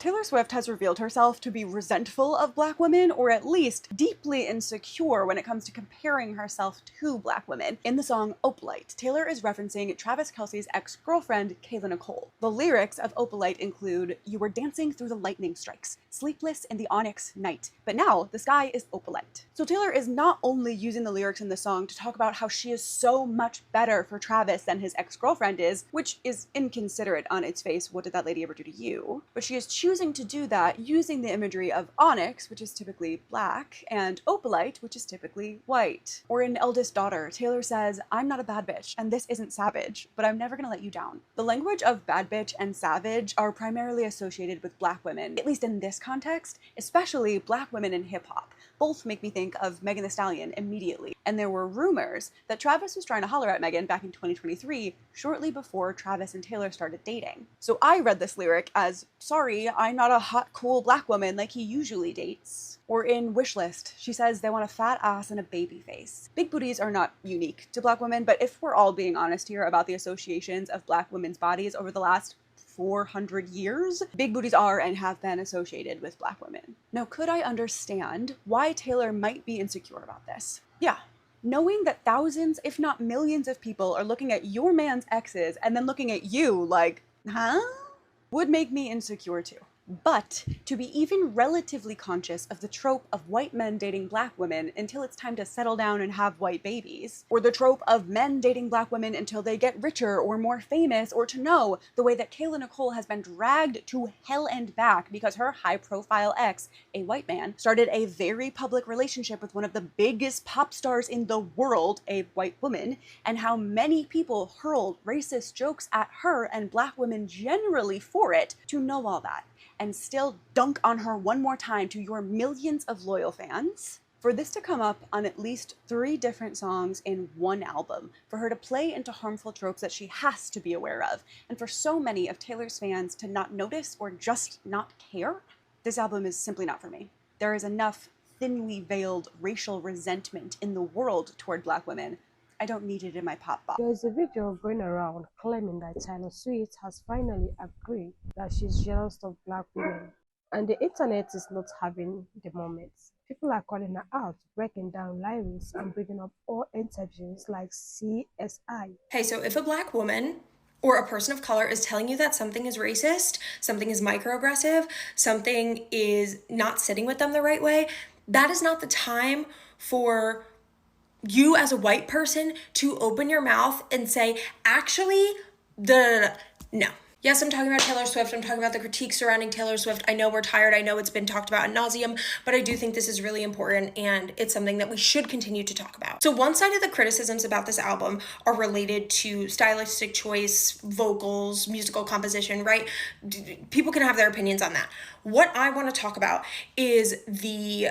Taylor Swift has revealed herself to be resentful of Black women, or at least deeply insecure when it comes to comparing herself to Black women. In the song Opalite, Taylor is referencing Travis Kelce's ex-girlfriend, Kayla Nicole. The lyrics of Opalite include, "You were dancing through the lightning strikes, sleepless in the onyx night, but now the sky is opalite." So Taylor is not only using the lyrics in the song to talk about how she is so much better for Travis than his ex-girlfriend is, which is inconsiderate on its face. What did that lady ever do to you? But she is choosing to do that using the imagery of onyx, which is typically black, and opalite, which is typically white. Or in Eldest Daughter, Taylor says, "I'm not a bad bitch, and this isn't savage, but I'm never gonna let you down." The language of bad bitch and savage are primarily associated with Black women, at least in this context, especially Black women in hip-hop. Both make me think of Megan Thee Stallion immediately. And there were rumors that Travis was trying to holler at Megan back in 2023, shortly before Travis and Taylor started dating. So I read this lyric as, "Sorry, I'm not a hot, cool Black woman like he usually dates." Or in Wishlist, she says they want a fat ass and a baby face. Big booties are not unique to Black women, but if we're all being honest here about the associations of Black women's bodies over the last 400 years, big booties are and have been associated with Black women. Now, could I understand why Taylor might be insecure about this? Yeah. Knowing that thousands, if not millions of people are looking at your man's exes and then looking at you like, huh? Would make me insecure too. But to be even relatively conscious of the trope of white men dating Black women until it's time to settle down and have white babies, or the trope of men dating Black women until they get richer or more famous, or to know the way that Kayla Nicole has been dragged to hell and back because her high-profile ex, a white man, started a very public relationship with one of the biggest pop stars in the world, a white woman, and how many people hurled racist jokes at her and Black women generally for it, to know all that and still dunk on her one more time to your millions of loyal fans. For this to come up on at least 3 different songs in one album, for her to play into harmful tropes that she has to be aware of, and for so many of Taylor's fans to not notice or just not care, this album is simply not for me. There is enough thinly veiled racial resentment in the world toward Black women. I don't need it in my pop box. There's a video going around claiming that Taylor Swift has finally agreed that she's jealous of Black women. And the internet is not having the moment. People are calling her out, breaking down lyrics and bringing up all interviews like CSI. Hey, so if a Black woman or a person of color is telling you that something is racist, something is microaggressive, something is not sitting with them the right way, that is not the time for you as a white person to open your mouth and say, actually, no. Yes, I'm talking about Taylor Swift. I'm talking about the critiques surrounding Taylor Swift. I know we're tired. I know it's been talked about ad nauseum, but I do think this is really important and it's something that we should continue to talk about. So one side of the criticisms about this album are related to stylistic choice, vocals, musical composition, right? People can have their opinions on that. What I want to talk about is the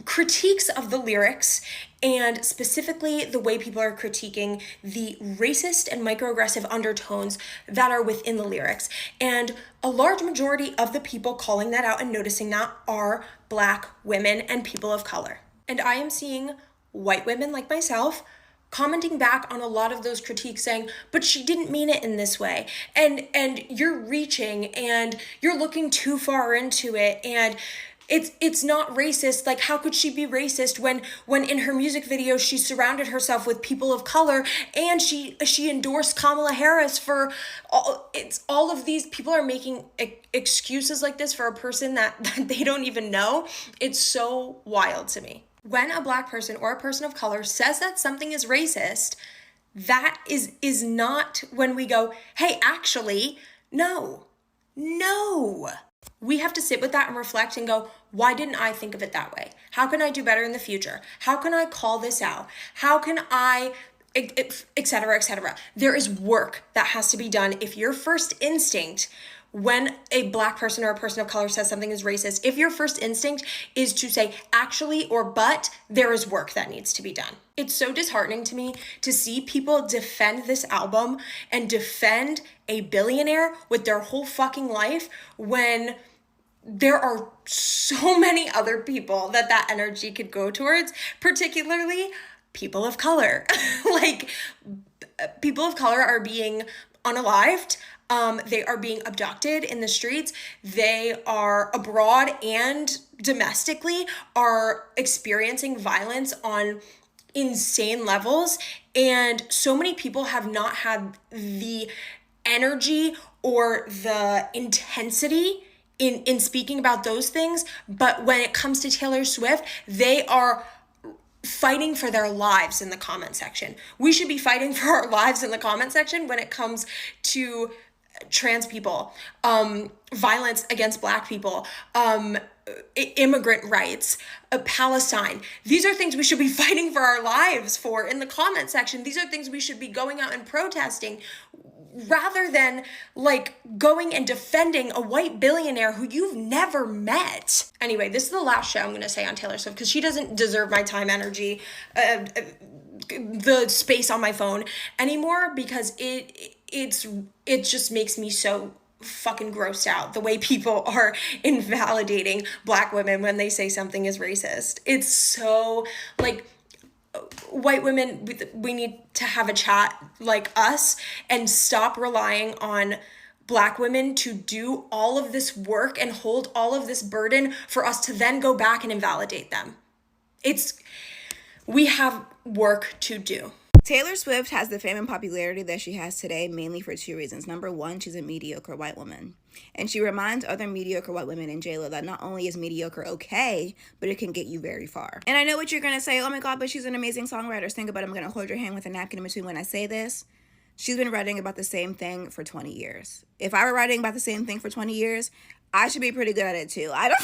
critiques of the lyrics, and specifically the way people are critiquing the racist and microaggressive undertones that are within the lyrics. And a large majority of the people calling that out and noticing that are Black women and people of color. And I am seeing white women like myself commenting back on a lot of those critiques saying, but she didn't mean it in this way. And you're reaching and you're looking too far into it, and it's not racist. Like, how could she be racist when in her music video she surrounded herself with people of color and she endorsed Kamala Harris for all of these people are making excuses like this for a person that they don't even know. It's so wild to me. When a Black person or a person of color says that something is racist, that is not when we go, hey, actually, no. We have to sit with that and reflect and go, why didn't I think of it that way? How can I do better in the future? How can I call this out? How can I, et cetera, et cetera. There is work that has to be done. If your first instinct, when a Black person or a person of color says something is racist, if your first instinct is to say actually or but, there is work that needs to be done. It's so disheartening to me to see people defend this album and defend a billionaire with their whole fucking life when there are so many other people that energy could go towards, particularly people of color. Like, people of color are being unalived, They are being abducted in the streets. They are abroad and domestically are experiencing violence on insane levels. And so many people have not had the energy or the intensity in speaking about those things. But when it comes to Taylor Swift, they are fighting for their lives in the comment section. We should be fighting for our lives in the comment section when it comes to trans people, violence against Black people, immigrant rights, Palestine. These are things we should be fighting for our lives for in the comment section. These are things we should be going out and protesting, rather than like going and defending a white billionaire who you've never met. Anyway, this is the last show I'm going to say on Taylor Swift because she doesn't deserve my time, energy, the space on my phone anymore, because it just makes me so fucking grossed out the way people are invalidating Black women when they say something is racist. It's so like, white women, we need to have a chat like us and stop relying on Black women to do all of this work and hold all of this burden for us to then go back and invalidate them. We have work to do. Taylor Swift has the fame and popularity that she has today mainly for two reasons. Number one, she's a mediocre white woman. And she reminds other mediocre white women in J.Lo that not only is mediocre okay, but it can get you very far. And I know what you're going to say, oh my God, but she's an amazing songwriter. Think about it, I'm going to hold your hand with a napkin in between when I say this. She's been writing about the same thing for 20 years. If I were writing about the same thing for 20 years, I should be pretty good at it too. I don't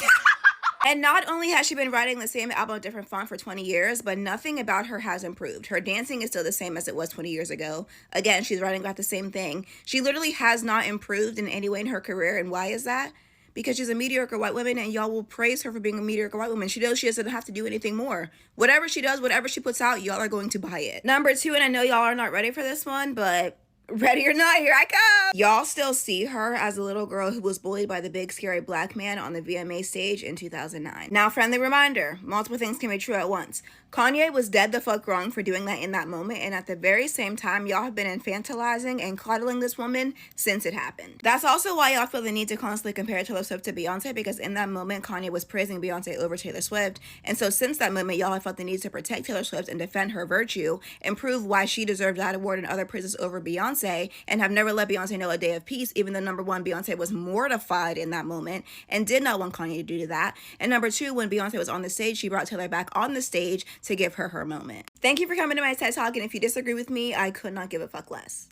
And not only has she been writing the same album, different font for 20 years, but nothing about her has improved. Her dancing is still the same as it was 20 years ago. Again, she's writing about the same thing. She literally has not improved in any way in her career. And why is that? Because she's a mediocre white woman, and y'all will praise her for being a mediocre white woman. She knows she doesn't have to do anything more. Whatever she does, whatever she puts out, y'all are going to buy it. Number two, and I know y'all are not ready for this one, but ready or not, here I come. Y'all still see her as a little girl who was bullied by the big scary Black man on the VMA stage in 2009. Now, friendly reminder, multiple things can be true at once. Kanye was dead the fuck wrong for doing that in that moment, and at the very same time, y'all have been infantilizing and coddling this woman since it happened. That's also why y'all feel the need to constantly compare Taylor Swift to Beyonce, because in that moment, Kanye was praising Beyonce over Taylor Swift, and so since that moment, y'all have felt the need to protect Taylor Swift and defend her virtue and prove why she deserved that award and other praises over Beyonce, and have never let Beyonce know a day of peace, even though number one, Beyonce was mortified in that moment and did not want Kanye to do that, and number two, when Beyonce was on the stage, she brought Taylor back on the stage to give her moment. Thank you for coming to my TED Talk, and if you disagree with me, I could not give a fuck less.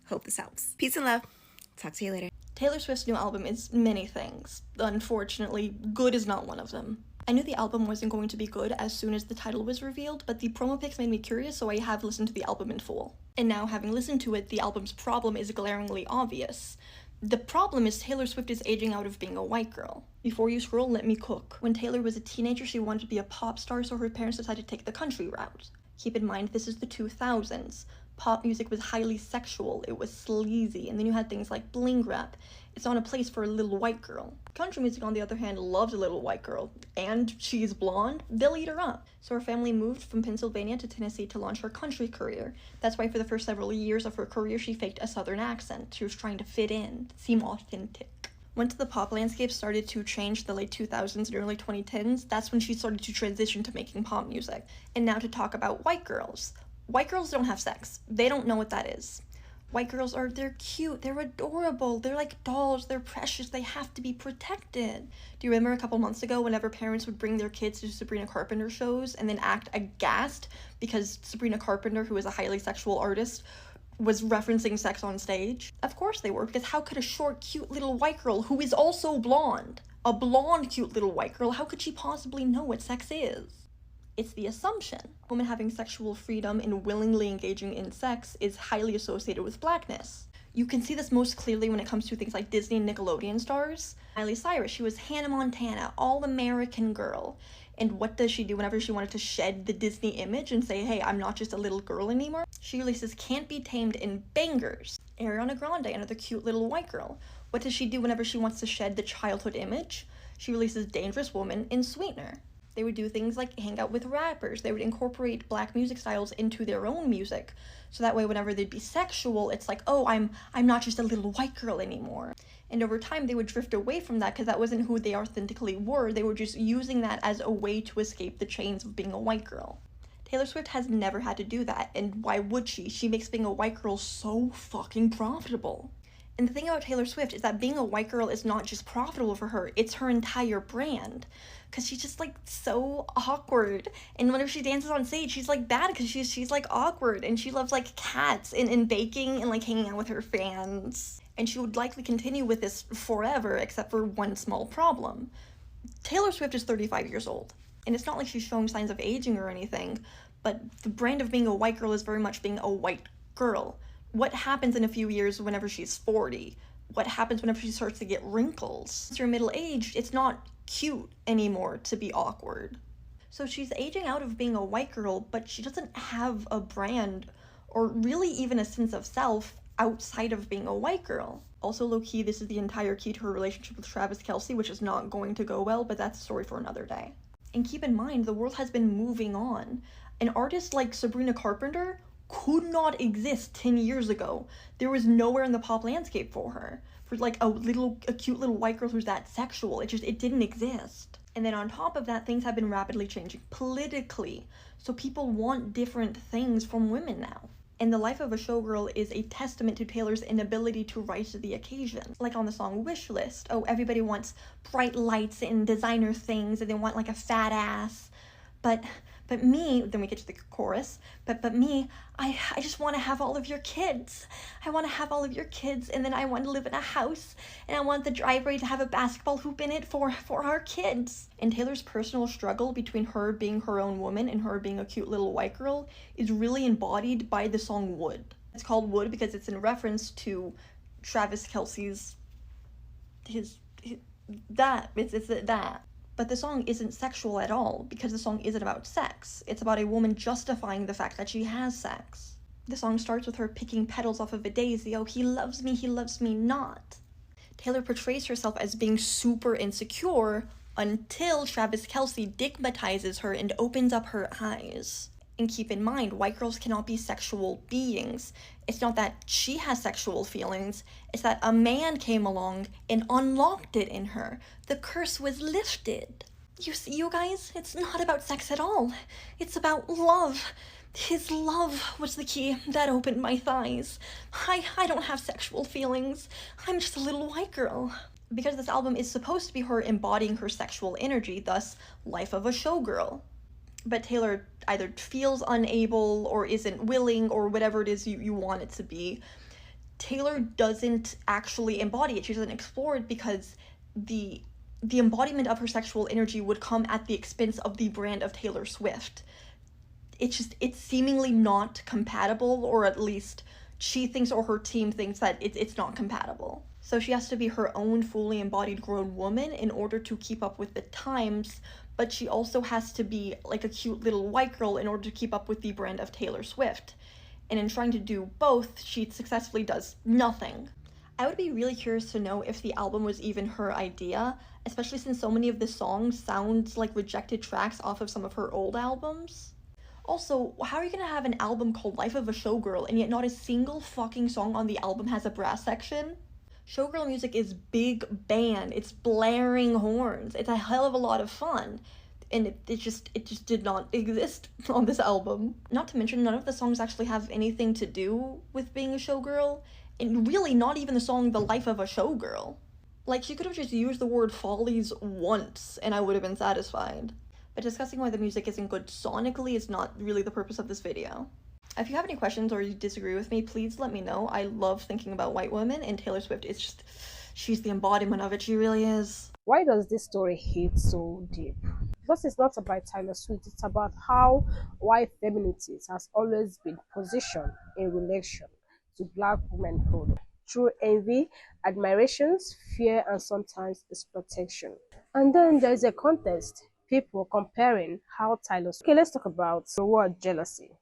Hope this helps. Peace and love. Talk to you later. Taylor Swift's new album is many things. Unfortunately, good is not one of them. I knew the album wasn't going to be good as soon as the title was revealed, but the promo pics made me curious, so I have listened to the album in full. And now, having listened to it, the album's problem is glaringly obvious. The problem is Taylor Swift is aging out of being a white girl. Before you scroll, let me cook. When Taylor was a teenager, she wanted to be a pop star, so her parents decided to take the country route. Keep in mind, this is the 2000s. Pop music was highly sexual, it was sleazy, and then you had things like bling rap. It's not a place for a little white girl. Country music, on the other hand, loves a little white girl, and she's blonde, they'll eat her up. So her family moved from Pennsylvania to Tennessee to launch her country career. That's why for the first several years of her career, she faked a southern accent. She was trying to fit in, seem authentic. Once the pop landscape started to change the late 2000s and early 2010s, that's when she started to transition to making pop music. And now to talk about white girls. White girls don't have sex. They don't know what that is. White girls they're cute, they're adorable, they're like dolls, they're precious, they have to be protected. Do you remember a couple months ago whenever parents would bring their kids to Sabrina Carpenter shows and then act aghast because Sabrina Carpenter, who is a highly sexual artist, was referencing sex on stage? Of course they were, because how could a short, cute little white girl who is also blonde, a blonde, cute little white girl, how could she possibly know what sex is? It's the assumption. Women having sexual freedom and willingly engaging in sex is highly associated with blackness. You can see this most clearly when it comes to things like Disney and Nickelodeon stars. Miley Cyrus, she was Hannah Montana, all-American girl. And what does she do whenever she wanted to shed the Disney image and say, hey, I'm not just a little girl anymore? She releases Can't Be Tamed in bangers. Ariana Grande, another cute little white girl. What does she do whenever she wants to shed the childhood image? She releases Dangerous Woman in Sweetener. They would do things like hang out with rappers. They would incorporate black music styles into their own music. So that way whenever they'd be sexual, it's like, oh, I'm not just a little white girl anymore. And over time they would drift away from that because that wasn't who they authentically were. They were just using that as a way to escape the chains of being a white girl. Taylor Swift has never had to do that, and why would she? She makes being a white girl so fucking profitable. And the thing about Taylor Swift is that being a white girl is not just profitable for her, it's her entire brand. Because she's just like so awkward. And whenever she dances on stage, she's like bad because she's like awkward. And she loves like cats and baking and like hanging out with her fans. And she would likely continue with this forever, except for one small problem. Taylor Swift is 35 years old. And it's not like she's showing signs of aging or anything, but the brand of being a white girl is very much being a white girl. What happens in a few years whenever she's 40? What happens whenever she starts to get wrinkles? Once you're middle-aged, it's not cute anymore to be awkward. So she's aging out of being a white girl, but she doesn't have a brand or really even a sense of self outside of being a white girl. Also, low-key, this is the entire key to her relationship with Travis Kelce, which is not going to go well, but that's a story for another day. And keep in mind, the world has been moving on. An artist like Sabrina Carpenter could not exist 10 years ago. There was nowhere in the pop landscape for her. For like a cute little white girl who's that sexual. It didn't exist. And then on top of that, things have been rapidly changing politically. So people want different things from women now. And The Life of a Showgirl is a testament to Taylor's inability to rise to the occasion. Like on the song Wish List, oh, everybody wants bright lights and designer things, and they want like a fat ass. But me, then we get to the chorus, but me, I just want to have all of your kids. I want to have all of your kids, and then I want to live in a house, and I want the driveway to have a basketball hoop in it for our kids. And Taylor's personal struggle between her being her own woman and her being a cute little white girl is really embodied by the song Wood. It's called Wood because it's in reference to Travis Kelce's, it's that. But the song isn't sexual at all, because the song isn't about sex. It's about a woman justifying the fact that she has sex. The song starts with her picking petals off of a daisy. Oh, he loves me not. Taylor portrays herself as being super insecure until Travis Kelce digmatizes her and opens up her eyes. And keep in mind, white girls cannot be sexual beings. It's not that she has sexual feelings, it's that a man came along and unlocked it in her. The curse was lifted. You see, you guys, it's not about sex at all. It's about love. His love was the key that opened my thighs. I don't have sexual feelings. I'm just a little white girl. Because this album is supposed to be her embodying her sexual energy, thus, Life of a Showgirl. But Taylor either feels unable or isn't willing or whatever it is you want it to be. Taylor doesn't actually embody it. She doesn't explore it because the embodiment of her sexual energy would come at the expense of the brand of Taylor Swift. It's seemingly not compatible, or at least she thinks or her team thinks that it's not compatible. So she has to be her own fully embodied grown woman in order to keep up with the times, but she also has to be like a cute little white girl in order to keep up with the brand of Taylor Swift. And in trying to do both, she successfully does nothing. I would be really curious to know if the album was even her idea, especially since so many of the songs sound like rejected tracks off of some of her old albums. Also, how are you gonna have an album called Life of a Showgirl and yet not a single fucking song on the album has a brass section? Showgirl music is big band, it's blaring horns, it's a hell of a lot of fun, and it just did not exist on this album. Not to mention, none of the songs actually have anything to do with being a showgirl, and really not even the song The Life of a Showgirl. Like, she could have just used the word follies once, and I would have been satisfied. But discussing why the music isn't good sonically is not really the purpose of this video. If you have any questions or you disagree with me, please let me know. I love thinking about white women, and Taylor Swift is just, she's the embodiment of it. She really is. Why does this story hit so deep? Because it's not about Taylor Swift, it's about how white femininity has always been positioned in relation to black womanhood through envy, admirations, fear, and sometimes exploitation. And then there's a contest, people comparing how Taylor Swift. Okay, let's talk about the word jealousy.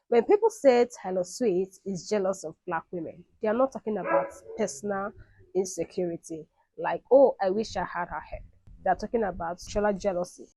When people say Taylor Swift is jealous of black women, they are not talking about personal insecurity, like, oh, I wish I had her head. They're talking about sexual jealousy.